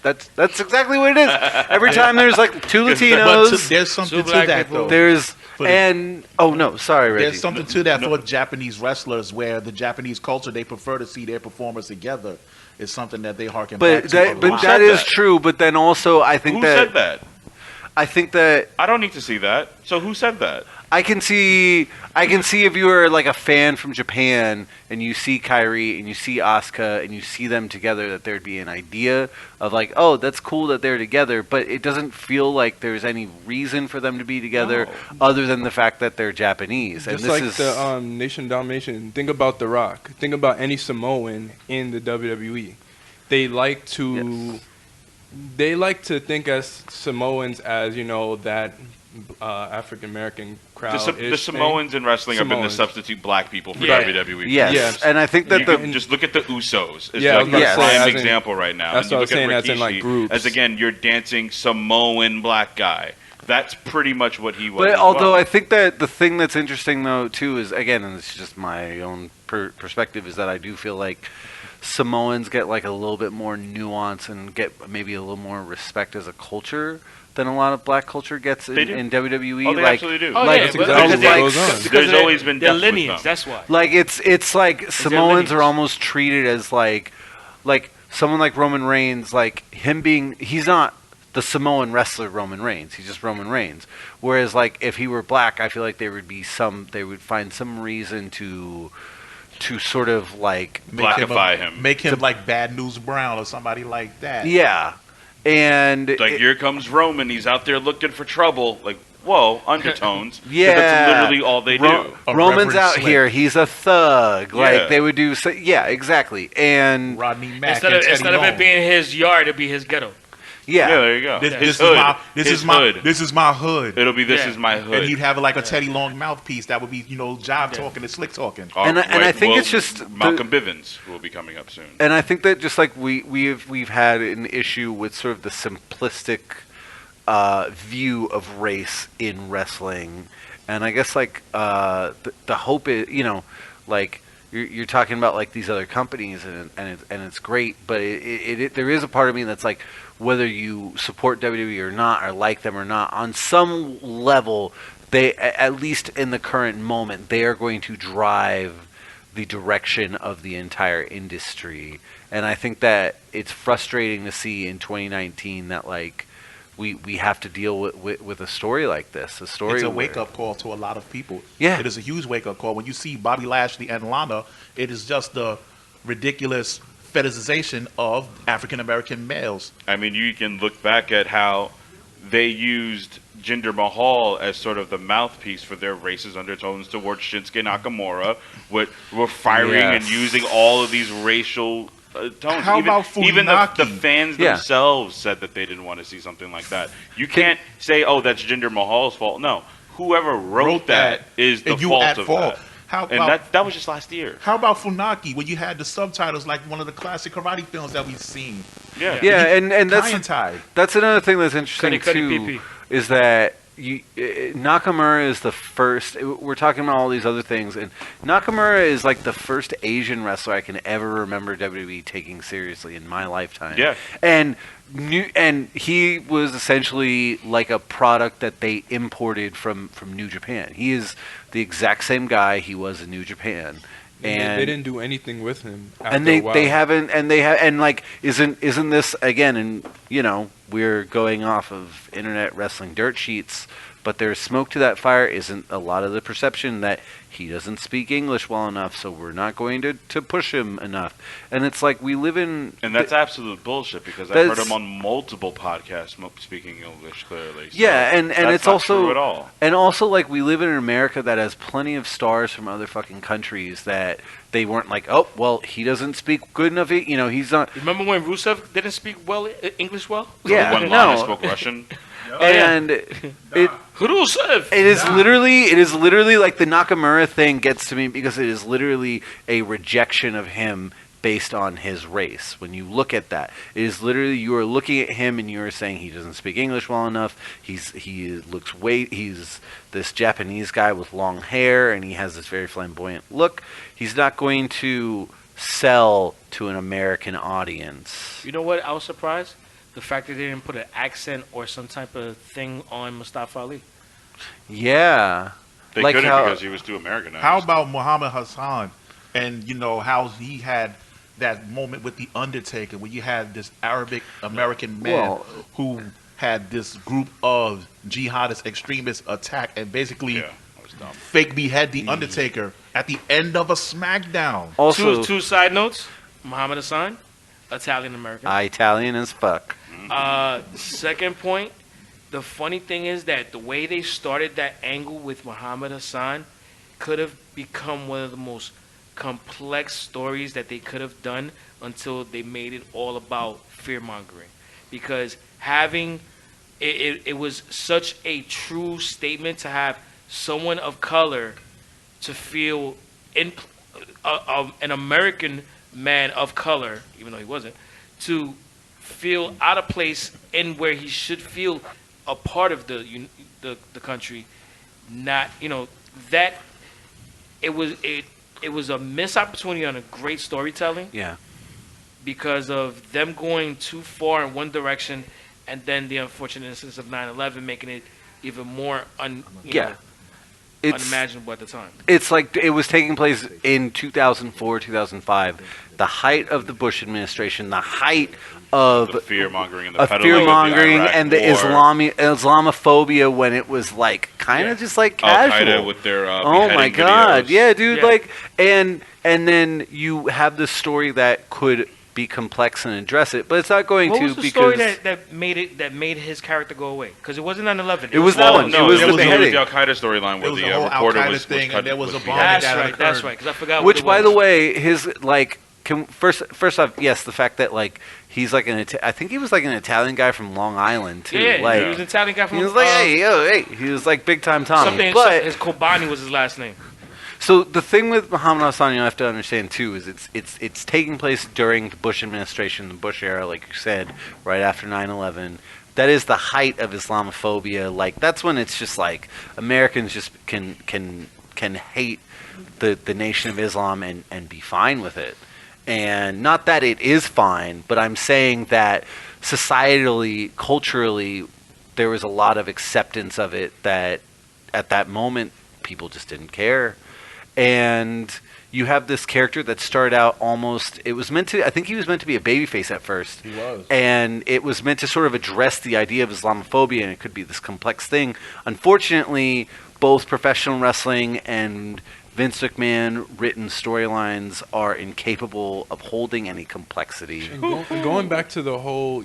that's exactly what it is. Every time there's two But Latinos, there's something Two to black that, people. though. there's For the- and oh no, sorry, Reggie. There's something to that for Japanese wrestlers, where the Japanese culture, they prefer to see their performers together. It's something that they harken back But to. a that, but lot. that said is that? true. But then also, I think Who that said that? I think that I don't need to see that. So who said that? I can see if you were a fan from Japan and you see Kairi and you see Asuka and you see them together, that there'd be an idea of oh, that's cool that they're together, but it doesn't feel like there's any reason for them to be together other than the fact that they're Japanese. And Just this like is the Nation Domination. Think about The Rock. Think about any Samoan in the WWE. They like to think as Samoans as that African American crowd. The Samoans in wrestling have been the Samoans. substitute black people for Yeah. WWE. yes. Yes. And I think that You the can just look at the Usos. It's Yeah, I was like about a to say, prime as in- example right now. that's And you what I was look at saying, as in, Rikishi, groups. as again, you're dancing Samoan black guy. That's pretty much what he was. But as although well. I think that the thing that's interesting though too is, again, and it's just my own perspective, is that I do feel like Samoans get a little bit more nuance and get maybe a little more respect as a culture than a lot of black culture gets They do. in WWE. Oh, they absolutely do. Oh, Like, yeah, that's but- exactly because what they- goes on. because There's they're- always been they're depth with lineage. them. That's why. It's like Samoans lineage. are almost treated as like someone like Roman Reigns, him being, he's not the Samoan wrestler Roman Reigns. He's just Roman Reigns. Whereas if he were black, I feel like they would find some reason to sort of Blackify him. Make him like Bad News Brown or somebody like that. yeah. And Here comes Roman. He's out there looking for trouble. Whoa, undertones. 'Cause Yeah. that's literally all they do. A Roman's Reverend out Slick. here. He's a thug. Yeah. They would do. Yeah, exactly. And Rodney Mack Instead and of Teddy Long. it being his yard, it'd be his ghetto. Yeah, yeah, there you go. This His is hood. my this His is my hood. this is my hood. It'll be this Yeah. is my hood. And he'd have a Teddy Long mouthpiece that would be jive talking and slick talking. Or, And I think it's just Malcolm Bivens who will be coming up soon. and I think that just we've had an issue with sort of the simplistic view of race in wrestling, And I guess like the hope is, like you're talking about like these other companies and it's great, but there is a part of me that's like, whether you support WWE or not, or like them or not, on some level, they, at least in the current moment, they are going to drive the direction of the entire industry. And I think that it's frustrating to see in 2019 that like we have to deal with a story like this. It's a wake-up call to a lot of people. Yeah. It is a huge wake-up call. When you see Bobby Lashley and Lana, it is just the ridiculous fetishization of African-American males. I mean, you can look back at how they used Jinder Mahal as sort of the mouthpiece for their racist undertones towards Shinsuke Nakamura. Were firing and using all of these racial tones. How about Funaki? Even the fans themselves said that they didn't want to see something like that. You can't say, "Oh, that's Jinder Mahal's fault." No, whoever wrote that is the fault of that. And that was just last year. How about Funaki, when you had the subtitles like one of the classic karate films that we've seen? Yeah, and that's another thing that's interesting too, is that Nakamura is the first. We're talking about all these other things, and Nakamura is like the first Asian wrestler I can ever remember WWE taking seriously in my lifetime. Yeah, and he was essentially like a product that they imported from New Japan. He is the exact same guy he was in New Japan. And they didn't do anything with him. And they haven't, and like isn't this again? And we're going off of internet wrestling dirt sheets, but there's smoke to that fire. Isn't a lot of the perception that he doesn't speak English well enough, so we're not going to push him enough? And it's like we live in, and that's absolute bullshit, because I've heard him on multiple podcasts speaking English clearly. So yeah, and it's not also true at all. And also like we live in America that has plenty of stars from other fucking countries that they weren't like, oh well, he doesn't speak good enough. He's not. Remember when Rusev didn't speak English well? Yeah, when Lana spoke Russian. And it is literally like the Nakamura thing gets to me, because it is literally a rejection of him based on his race. When you look at that, it is literally, you are looking at him and you are saying he doesn't speak English well enough. He's this Japanese guy with long hair and he has this very flamboyant look. He's not going to sell to an American audience. You know what? I was surprised. The fact that they didn't put an accent or some type of thing on Mustafa Ali. Yeah. They couldn't, because he was too Americanized. How about Muhammad Hassan? And how he had that moment with The Undertaker, where you had this Arabic American man who had this group of jihadist extremists attack and basically fake behead The Undertaker at the end of a SmackDown. Also, two side notes. Muhammad Hassan, Italian American. Italian as fuck. Second point, the funny thing is that the way they started that angle with Muhammad Hassan could have become one of the most complex stories that they could have done, until they made it all about fear-mongering. Because having it was such a true statement to have someone of color to feel an American man of color, even though he wasn't, to feel out of place in where he should feel a part of the country. Not that it was a missed opportunity on a great storytelling. Yeah. Because of them going too far in one direction, and then the unfortunate instance of 9/11 making it even more unimaginable at the time. It's like it was taking place in 2004, 2005, the height of the Bush administration, the height of the fear-mongering and the Islamophobia, when it was like kind of just like casual. Al-Qaeda with their oh my god, videos. Yeah, dude, like and then you have this story that could be complex and address it, but it's not going what to was the because story that made his character go away? Because it wasn't 9/11. It was that one. No, it was the beheading. Al Qaeda storyline where was the a whole reporter Al-Qaeda was thing, and there was a bomb. That's right. Because I forgot. Which, what it by was. the way, his like. First off, yes, the fact that like he's like I think he was like an Italian guy from Long Island too. Yeah, like, he was an Italian guy from. He was like, hey, he was like big time Tommy. But his Kobani was his last name. So the thing with Muhammad Hassan, you have to understand too, is it's taking place during the Bush administration, the Bush era, like you said, right after 9/11. that is the height of Islamophobia. Like that's when it's just like Americans just can hate the Nation of Islam and be fine with it. And not that it is fine, but I'm saying that societally, culturally, there was a lot of acceptance of it that at that moment people just didn't care. And you have this character that started out almost, it was meant to, I think he was meant to be a babyface at first. He was. And it was meant to sort of address the idea of Islamophobia, and it could be this complex thing. Unfortunately, both professional wrestling and Vince McMahon written storylines are incapable of holding any complexity. And going back to the whole,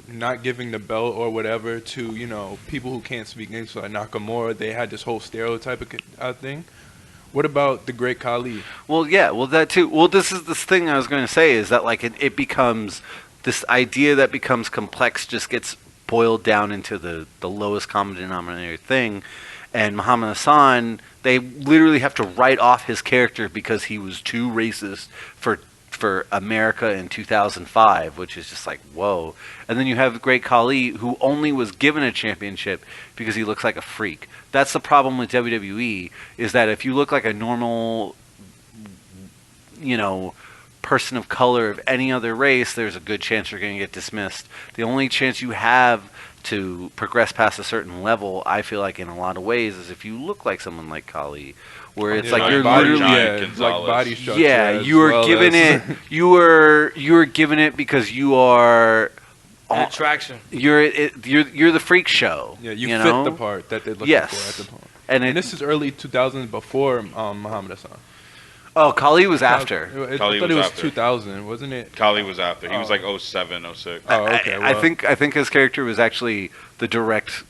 not giving the belt or whatever to, people who can't speak English, like Nakamura, they had this whole stereotype of thing. What about the Great Khali? Well, yeah, well, that too. Well, this thing I was going to say is that, like, it becomes, this idea that becomes complex just gets boiled down into the lowest common denominator thing. And Muhammad Hassan, they literally have to write off his character because he was too racist for America in 2005, which is just like, whoa. And then you have Great Khali, who only was given a championship because he looks like a freak. That's the problem with WWE, is that if you look like a normal, person of color of any other race, there's a good chance you're going to get dismissed. The only chance you have to progress past a certain level, I feel like in a lot of ways, is if you look like someone like Kali, where it's like you're literally, like body structure. Yeah, you are given it. You are given it because you are An attraction. You're the freak show. Yeah, you know? fit the part that they're looking for at the point. And this is early 2000s before Muhammad Hassan. Oh, Kali was after. I thought it was 2000, wasn't it? Kali was after. He was like 07, 06. Oh, okay. I think his character was actually the direct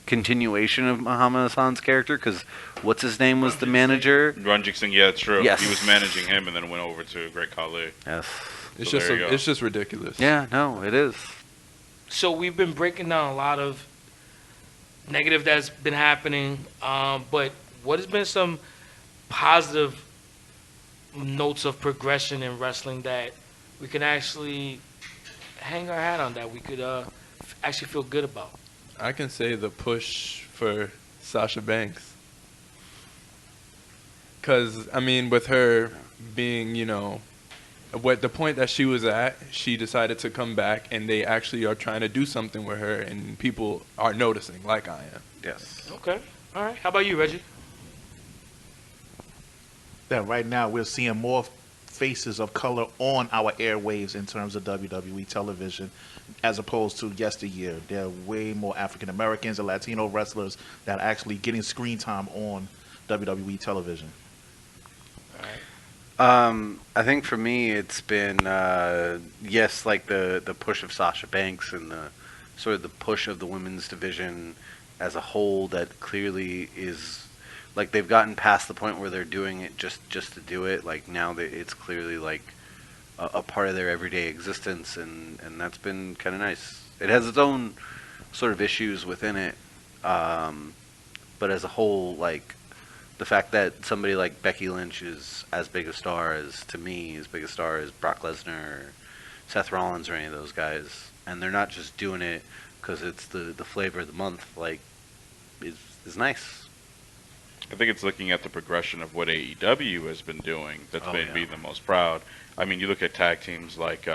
continuation of Muhammad Hassan's character, because what's his name was the manager. Ranjit Singh, yeah, it's true. Yes. He was managing him and then went over to Great Khali. Yes. It's just ridiculous. Yeah, no, it is. So we've been breaking down a lot of negative that's been happening, but what has been some positive notes of progression in wrestling that we can actually hang our hat on, that we could actually feel good about? I can say the push for Sasha Banks. Because, with her being, what the point that she was at, she decided to come back, and they actually are trying to do something with her, and people are noticing, like I am. Yes. Okay. All right. How about you, Reggie? That right now we're seeing more faces of color on our airwaves in terms of WWE television, as opposed to yesteryear. There are way more African Americans and Latino wrestlers that are actually getting screen time on WWE television. I think for me it's been yes, like the push of Sasha Banks and the sort of the push of the women's division as a whole, that clearly is like they've gotten past the point where they're doing it just to do it. Like now it's clearly like a part of their everyday existence, and that's been kind of nice. It has its own sort of issues within it, but as a whole, like the fact that somebody like Becky Lynch is as big a star as Brock Lesnar or Seth Rollins or any of those guys, and they're not just doing it because it's the flavor of the month, like is nice. I think it's looking at the progression of what AEW has been doing that's made me the most proud. I mean, you look at tag teams like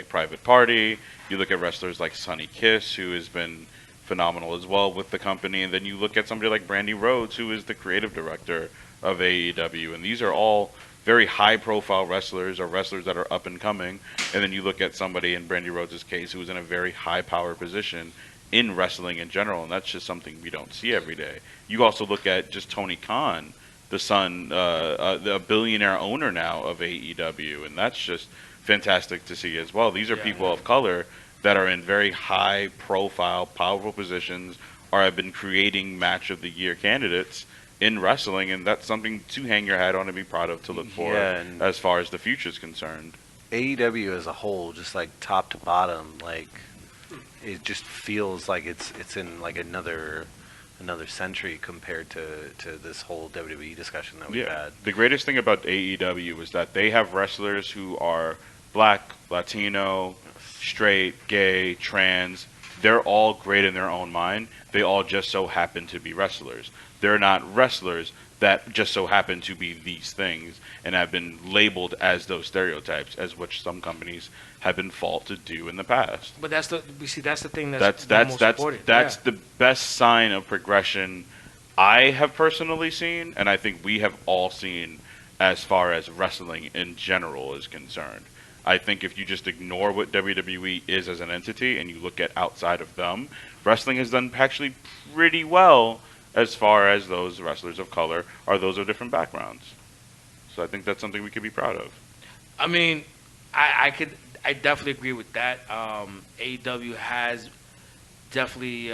Private Party, you look at wrestlers like Sonny Kiss, who has been phenomenal as well with the company, and then you look at somebody like Brandy Rhodes, who is the creative director of AEW, and these are all very high-profile wrestlers, or wrestlers that are up and coming, and then you look at somebody in Brandy Rhodes' case who is in a very high-power position in wrestling in general, and that's just something we don't see every day. You also look at just Tony Khan, the son, the billionaire owner now of AEW, and that's just fantastic to see as well. These are people of color that are in very high-profile, powerful positions, or have been creating match of the year candidates in wrestling, and that's something to hang your hat on and be proud of, to look for as far as the future is concerned. AEW as a whole, just like top to bottom, like it just feels like it's in like another century compared to this whole WWE discussion that we've had. The greatest thing about AEW is that they have wrestlers who are black, Latino, straight, gay, trans, they're all great in their own mind. They all just so happen to be wrestlers. They're not wrestlers that just so happen to be these things and have been labeled as those stereotypes, as which some companies have been faulted to do in the past. But that's the thing that's the most important. That's the best sign of progression I have personally seen, and I think we have all seen as far as wrestling in general is concerned. I think if you just ignore what WWE is as an entity and you look at outside of them, wrestling has done actually pretty well as far as those wrestlers of color or those of different backgrounds. So I think that's something we could be proud of. I mean, I definitely agree with that. AEW has definitely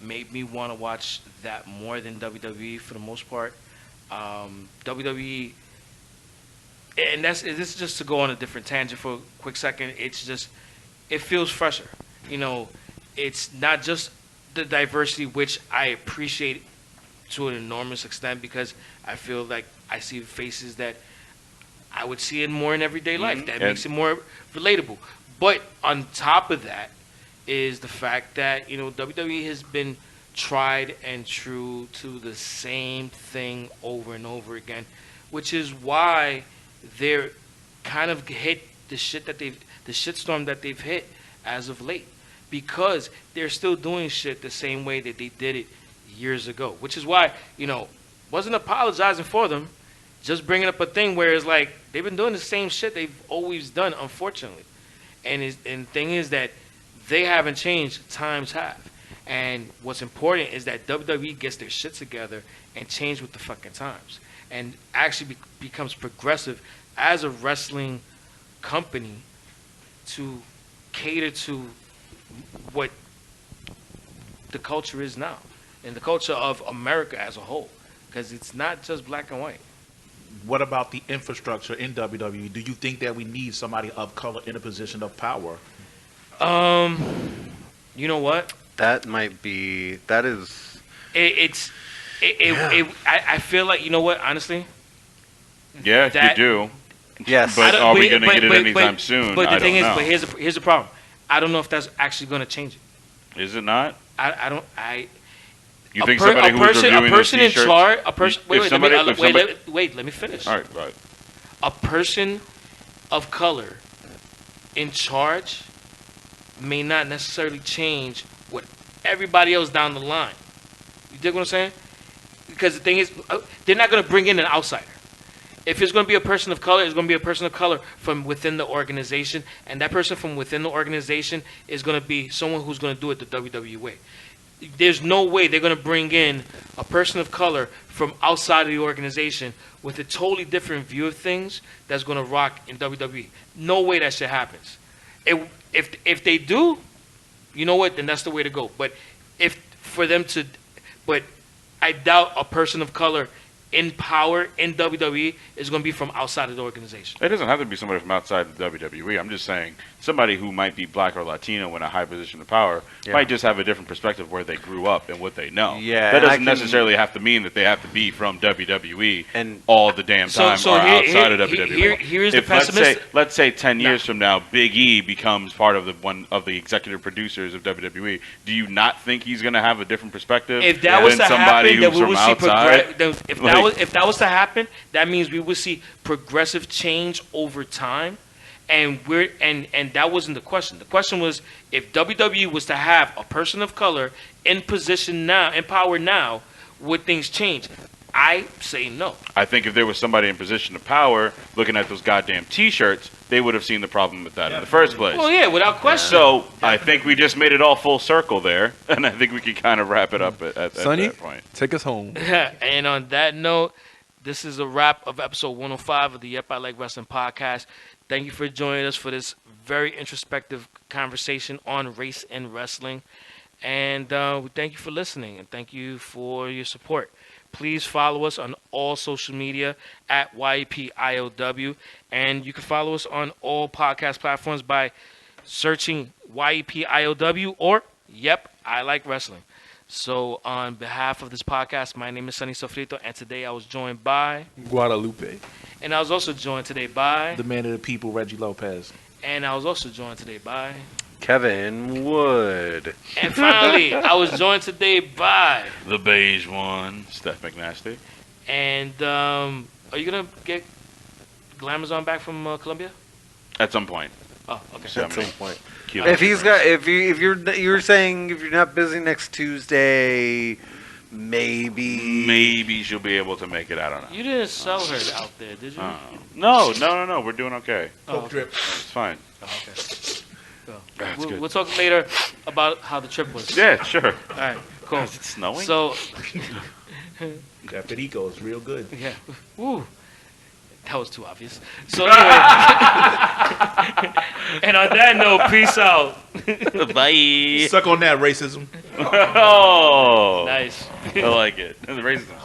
made me want to watch that more than WWE for the most part. WWE, and this is just to go on a different tangent for a quick second. It's just, it feels fresher. You know, it's not just the diversity, which I appreciate to an enormous extent, because I feel like I see faces that I would see it more in everyday life. That makes it more relatable. But on top of that is the fact that, you know, WWE has been tried and true to the same thing over and over again, which is why they're kind of hit the shitstorm that they've hit as of late, because they're still doing shit the same way that they did it years ago, which is why, you know, wasn't apologizing for them, just bringing up a thing where it's like they've been doing the same shit they've always done, unfortunately. And the thing is that they haven't changed, times have. And what's important is that WWE gets their shit together and change with the fucking times, and actually becomes progressive as a wrestling company to cater to what the culture is now and the culture of America as a whole, because it's not just black and white. What about the infrastructure in WWE? Do you think that we need somebody of color in a position of power? You know what? That might be. That is. I feel like, you know what? Honestly. Yeah, if you do. Yes. But are we going to get it anytime soon? But the thing is, know. but here's the problem. I don't know if that's actually going to change it. Is it not? You think somebody who's reviewing those t-shirts? Wait, let me finish. All right, go ahead. A person of color in charge may not necessarily change what everybody else down the line. You dig what I'm saying? Because the thing is, they're not going to bring in an outsider. If it's going to be a person of color, it's going to be a person of color from within the organization, and that person from within the organization is going to be someone who's going to do it the WWE way. There's no way they're going to bring in a person of color from outside of the organization with a totally different view of things that's going to rock in WWE. No way that shit happens. If they do, you know what? Then that's the way to go. But I doubt a person of color in power in WWE is going to be from outside of the organization. It doesn't have to be somebody from outside the WWE. I'm just saying somebody who might be black or Latino in a high position of power might just have a different perspective where they grew up and what they know. Yeah, that doesn't necessarily have to mean that they have to be from WWE and all the damn time or outside of WWE. Here's the pessimistic. Let's say 10 years from now, Big E becomes part of one of the executive producers of WWE. Do you not think he's going to have a different perspective? If that was to happen, then we would see If that was to happen, that means we would see progressive change over time, and that wasn't the question. The question was, if WWE was to have a person of color in position now, in power now, would things change? I say no. I think if there was somebody in position of power looking at those goddamn T-shirts, they would have seen the problem with that in the first place. Well, yeah, without question. So I think we just made it all full circle there, and I think we can kind of wrap it up at Sonny, that point. take us home. And on that note, this is a wrap of episode 105 of the Yep, I Like Wrestling podcast. Thank you for joining us for this very introspective conversation on race and wrestling. And we thank you for listening, and thank you for your support. Please follow us on all social media at YEPILW, and you can follow us on all podcast platforms by searching YEPILW or Yep, I Like Wrestling. So on behalf of this podcast, my name is Sonny Sofrito, and today I was joined by Guadalupe. And I was also joined today by The man of the people, Reggie Lopez. And I was also joined today by Kevin Wood. And finally, I was joined today by. The beige one, Steph McNasty. And are you gonna get Glamazon back from Colombia? At some point. Oh, okay. So, At some point. If he's got, if you're saying if you're not busy next Tuesday, maybe she'll be able to make it. I don't know. You didn't sell her out there, did you? No. We're doing okay. Oh, Coke drip. It's fine. Oh, okay. Cool. That's good. We'll talk later about how the trip was. Yeah, sure. All right. Cool. Is it snowing? So, That perico is real good. yeah. Woo. That was too obvious. So anyway. And on that note, peace out. Bye. Suck on that racism. Oh. Nice. I like it. The racism.